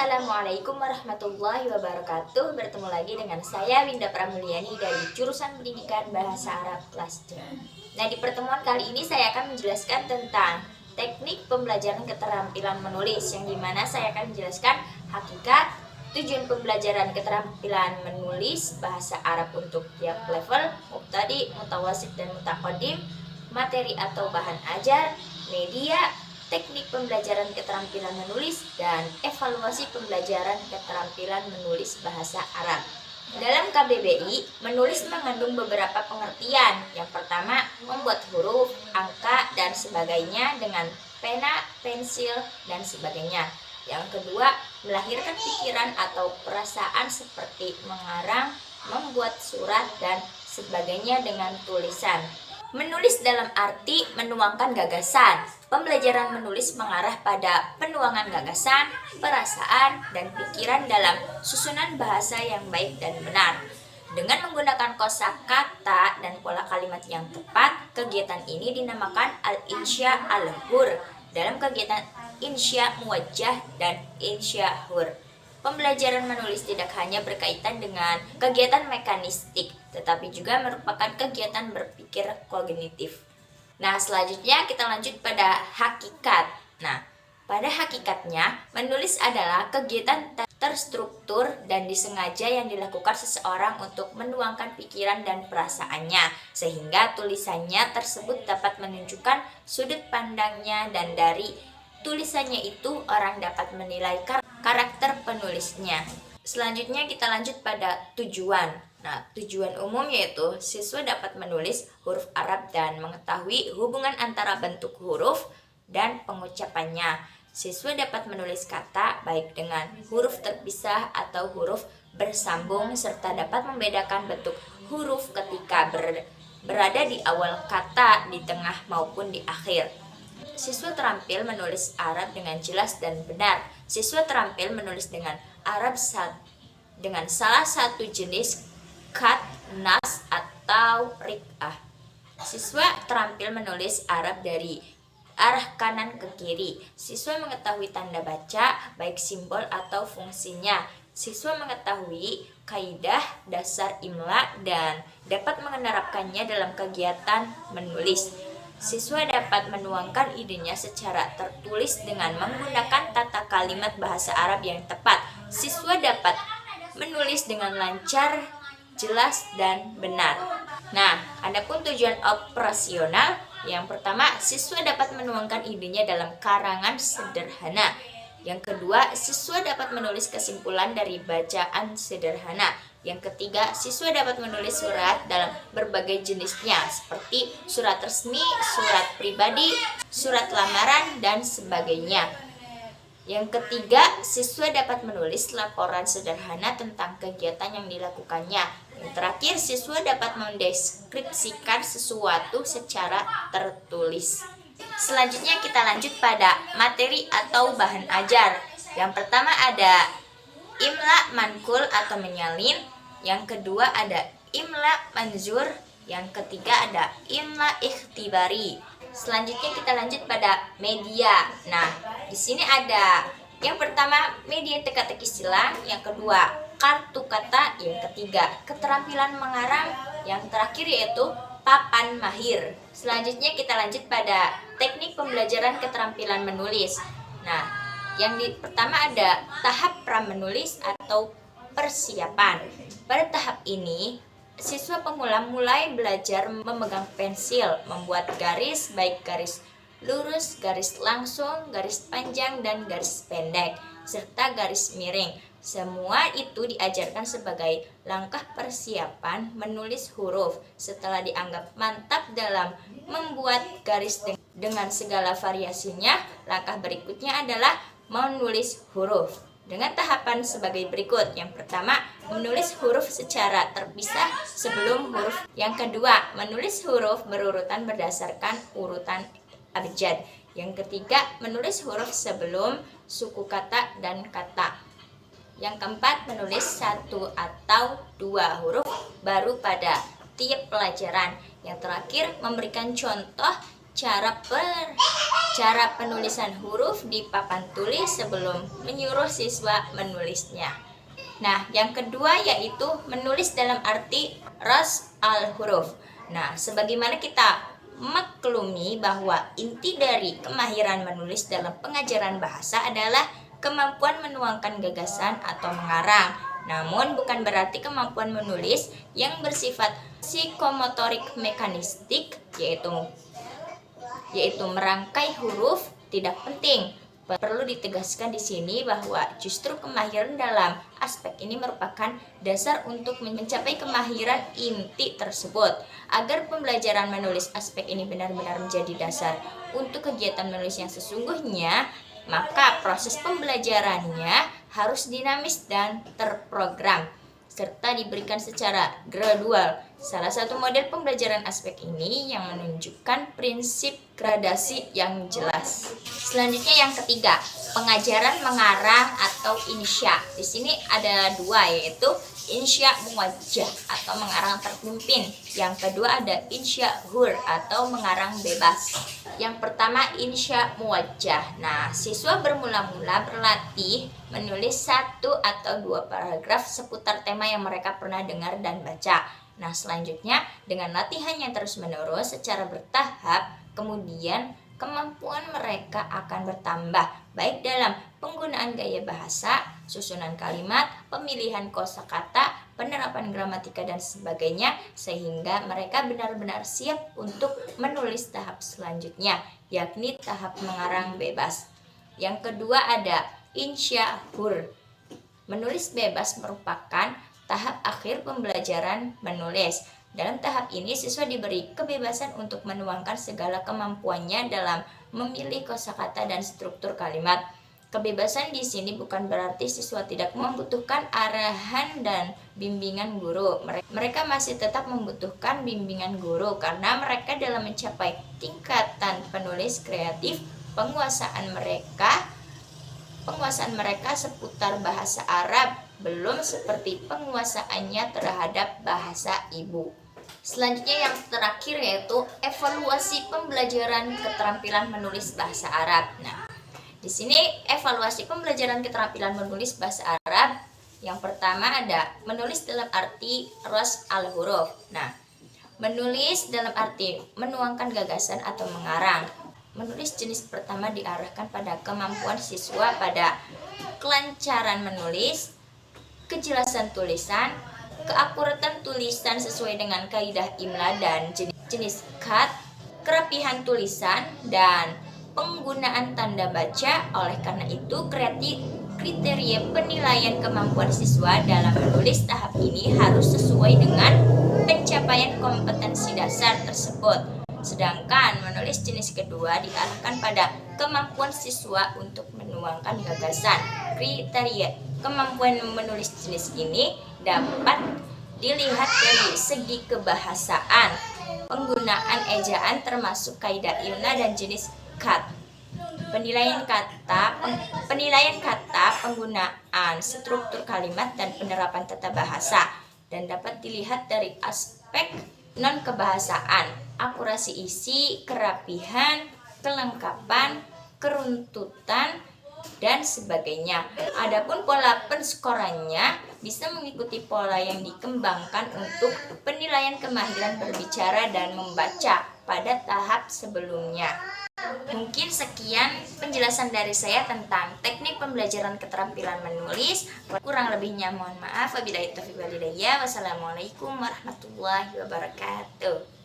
Assalamualaikum warahmatullahi wabarakatuh. Bertemu lagi dengan saya Winda Pramulyani dari jurusan Pendidikan Bahasa Arab kelas 2. Nah, di pertemuan kali ini saya akan menjelaskan tentang teknik pembelajaran keterampilan menulis, yang dimana saya akan menjelaskan hakikat, tujuan pembelajaran keterampilan menulis bahasa Arab untuk tiap level, mubtadi, mutawasid, dan mutaqaddim, materi atau bahan ajar, media, teknik pembelajaran keterampilan menulis, dan evaluasi pembelajaran keterampilan menulis bahasa Arab. Dalam KBBI, menulis mengandung beberapa pengertian. Yang pertama, membuat huruf, angka, dan sebagainya dengan pena, pensil, dan sebagainya. Yang kedua, melahirkan pikiran atau perasaan seperti mengarang, membuat surat, dan sebagainya dengan tulisan. Menulis dalam arti menuangkan gagasan. Pembelajaran menulis mengarah pada penuangan gagasan, perasaan, dan pikiran dalam susunan bahasa yang baik dan benar. Dengan menggunakan kosakata dan pola kalimat yang tepat, kegiatan ini dinamakan al-insya al-hur. Dalam kegiatan insya muwajjah dan insya hur, pembelajaran menulis tidak hanya berkaitan dengan kegiatan mekanistik, tetapi juga merupakan kegiatan berpikir kognitif. Nah, selanjutnya kita lanjut pada hakikat. Nah, pada hakikatnya, menulis adalah kegiatan terstruktur dan disengaja yang dilakukan seseorang untuk menuangkan pikiran dan perasaannya, sehingga tulisannya tersebut dapat menunjukkan sudut pandangnya, dan dari tulisannya itu orang dapat menilai karakter penulisnya. Selanjutnya kita lanjut pada tujuan. Nah, tujuan umum yaitu siswa dapat menulis huruf Arab dan mengetahui hubungan antara bentuk huruf dan pengucapannya. Siswa dapat menulis kata baik dengan huruf terpisah atau huruf bersambung, serta dapat membedakan bentuk huruf ketika berada di awal kata, di tengah maupun di akhir. Siswa terampil menulis Arab dengan jelas dan benar. Siswa terampil menulis dengan Arab dengan salah satu jenis khat, nas, atau rik'ah. Siswa terampil menulis Arab dari arah kanan ke kiri. Siswa mengetahui tanda baca, baik simbol atau fungsinya. Siswa mengetahui kaidah dasar imla dan dapat menerapkannya dalam kegiatan menulis. Siswa dapat menuangkan idenya secara tertulis dengan menggunakan tata kalimat bahasa Arab yang tepat. Siswa dapat menulis dengan lancar, jelas, dan benar. Nah, adapun tujuan operasional, yang pertama, siswa dapat menuangkan idenya dalam karangan sederhana. Yang kedua, siswa dapat menulis kesimpulan dari bacaan sederhana. Yang ketiga, siswa dapat menulis surat dalam berbagai jenisnya, seperti surat resmi, surat pribadi, surat lamaran, dan sebagainya. Yang ketiga, siswa dapat menulis laporan sederhana tentang kegiatan yang dilakukannya. Yang terakhir, siswa dapat mendeskripsikan sesuatu secara tertulis. Selanjutnya kita lanjut pada materi atau bahan ajar. Yang pertama ada imla mankul atau menyalin. Yang kedua ada imla manzur. Yang ketiga ada imla ikhtibari. Selanjutnya kita lanjut pada media. Nah, di sini ada yang pertama media teka-teki silang, yang kedua kartu kata, yang ketiga keterampilan mengarang, yang terakhir yaitu papan mahir. Selanjutnya kita lanjut pada teknik pembelajaran keterampilan menulis. Nah, yang pertama ada tahap pra-menulis atau persiapan. Pada tahap ini, siswa pemula mulai belajar memegang pensil, membuat garis, baik garis lurus, garis langsung, garis panjang, dan garis pendek, serta garis miring. Semua itu diajarkan sebagai langkah persiapan menulis huruf. Setelah dianggap mantap dalam membuat garis dengan segala variasinya, langkah berikutnya adalah menulis huruf dengan tahapan sebagai berikut. Yang pertama, menulis huruf secara terpisah sebelum huruf. Yang kedua, menulis huruf berurutan berdasarkan urutan abjad. Yang ketiga, menulis huruf sebelum suku kata dan kata. Yang keempat, menulis satu atau dua huruf baru pada tiap pelajaran. Yang terakhir, memberikan contoh cara penulisan huruf di papan tulis sebelum menyuruh siswa menulisnya. Nah, yang kedua yaitu menulis dalam arti ras al-huruf. Nah, sebagaimana kita maklumi bahwa inti dari kemahiran menulis dalam pengajaran bahasa adalah kemampuan menuangkan gagasan atau mengarang. Namun bukan berarti kemampuan menulis yang bersifat psikomotorik mekanistik yaitu merangkai huruf tidak penting. Perlu ditegaskan di sini bahwa justru kemahiran dalam aspek ini merupakan dasar untuk mencapai kemahiran inti tersebut. Agar pembelajaran menulis aspek ini benar-benar menjadi dasar untuk kegiatan menulis yang sesungguhnya, maka proses pembelajarannya harus dinamis dan terprogram, serta diberikan secara gradual. Salah satu model pembelajaran aspek ini yang menunjukkan prinsip gradasi yang jelas. Selanjutnya yang ketiga, pengajaran mengarang atau insya. Di sini ada dua, yaitu insya muwajjah atau mengarang terpimpin. Yang kedua ada insya hur atau mengarang bebas. Yang pertama insya muwajjah. Nah, siswa bermula-mula berlatih menulis 1 atau 2 paragraf seputar tema yang mereka pernah dengar dan baca. Nah, selanjutnya dengan latihan yang terus-menerus secara bertahap, kemudian kemampuan mereka akan bertambah, baik dalam penggunaan gaya bahasa, susunan kalimat, pemilihan kosakata, penerapan gramatika dan sebagainya, sehingga mereka benar-benar siap untuk menulis tahap selanjutnya, yakni tahap mengarang bebas. Yang kedua ada insya hur. Menulis bebas merupakan tahap akhir pembelajaran menulis. Dalam tahap ini, siswa diberi kebebasan untuk menuangkan segala kemampuannya dalam memilih kosakata dan struktur kalimat. Kebebasan di sini bukan berarti siswa tidak membutuhkan arahan dan bimbingan guru. Mereka masih tetap membutuhkan bimbingan guru karena mereka dalam mencapai tingkatan penulis kreatif, penguasaan mereka seputar bahasa Arab belum seperti penguasaannya terhadap bahasa ibu. Selanjutnya yang terakhir yaitu evaluasi pembelajaran keterampilan menulis bahasa Arab. Nah, di sini evaluasi pembelajaran keterampilan menulis bahasa Arab yang pertama ada menulis dalam arti ras al-huruf. Nah, menulis dalam arti menuangkan gagasan atau mengarang. Menulis jenis pertama diarahkan pada kemampuan siswa pada kelancaran menulis, kejelasan tulisan, keakuratan tulisan sesuai dengan kaidah imla dan jenis khat, kerapihan tulisan, dan penggunaan tanda baca. Oleh karena itu, kriteria penilaian kemampuan siswa dalam menulis tahap ini harus sesuai dengan pencapaian kompetensi dasar tersebut. Sedangkan menulis jenis kedua diarahkan pada kemampuan siswa untuk menuangkan gagasan. Kriteria kemampuan menulis jenis ini dapat dilihat dari segi kebahasaan, penggunaan ejaan termasuk kaidah ilna dan jenis khat, penilaian kata, penggunaan struktur kalimat dan penerapan tata bahasa, dan dapat dilihat dari aspek non kebahasaan, akurasi isi, kerapihan, kelengkapan, keruntutan, dan sebagainya. Adapun pola penskorannya bisa mengikuti pola yang dikembangkan untuk penilaian kemahiran berbicara dan membaca pada tahap sebelumnya. Mungkin sekian penjelasan dari saya tentang teknik pembelajaran keterampilan menulis. Kurang lebihnya mohon maaf. Wabillahi taufiq wal hidayah. Wassalamualaikum warahmatullahi wabarakatuh.